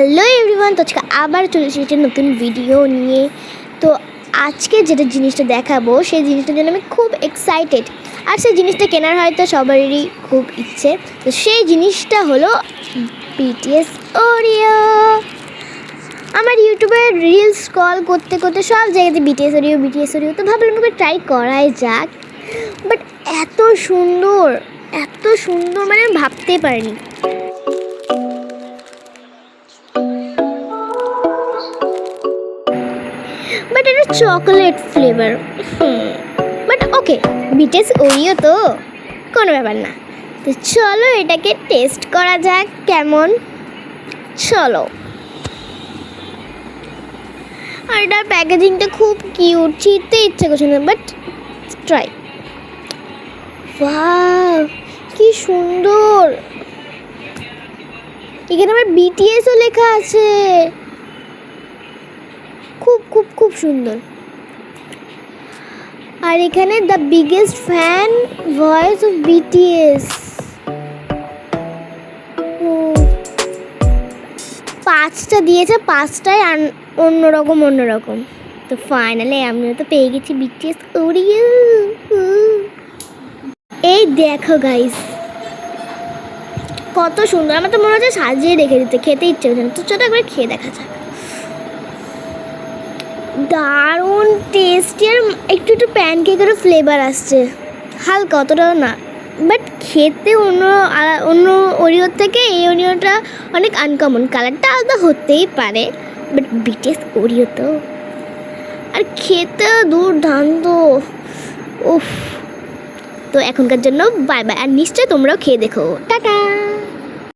Hello everyone, তো আজকে আবার চলে এসেছি নতুন ভিডিও নিয়ে। তো আজকে যেটা জিনিসটা দেখাবো সেই জিনিসটার জন্য আমি খুব এক্সাইটেড। আর সেই জিনিসটা কেনার হয়তো সবারই খুব ইচ্ছে। তো সেই জিনিসটা হলো বিটিএস ওরিও। আমার ইউটিউবে রিলস স্ক্রল করতে করতে সব জায়গাতে বিটিএস ওরিও তো ভাবলাম ওকে ট্রাই করাই যাক। বাট এত সুন্দর মানে আমি ভাবতেই পারিনি। বাট এটা chocolate flavour. But okay, BTS Oreo তো কোনো ব্যাপার না। তো চলো এটাকে টেস্ট করা যাক কেমন। চলো। আর এটার প্যাকেজিংটা খুব কিউট, ছিঁড়তে ইচ্ছে করছে না, বাট ট্রাই। ওয়াও, কি সুন্দর! এখানে আমার বিটিএসও লেখা আছে। খুব খুব খুব সুন্দর। আর এখানে the biggest fan voice of BTS. 5টা দিয়েছে, 5টাই অন্যরকম। তো ফাইনালি আমিও তো পেয়ে গেছি বিটিএস ওরিও। এই দেখো গাইস, কত সুন্দর! আমার তো মনে হচ্ছে সাজিয়ে রেখে দিতে, খেতে ইচ্ছে হচ্ছে না। তো চলো একবার খেয়ে দেখা যাক। দারুণ টেস্টি, আর একটু প্যানকেকেরও ফ্লেভার আসছে, হালকা, অতটাও না। বাট খেতে অন্য ওরিওর থেকে এই ওরিওটা অনেক আনকমন। কালারটা আলাদা হতেই পারে, বাট বিটিএস ওরিও তো, আর খেতে দুর্দান্ত। উফ! তো এখনকার জন্য বাই বাই, আর নিশ্চয়ই তোমরাও খেয়ে দেখো। টাটা।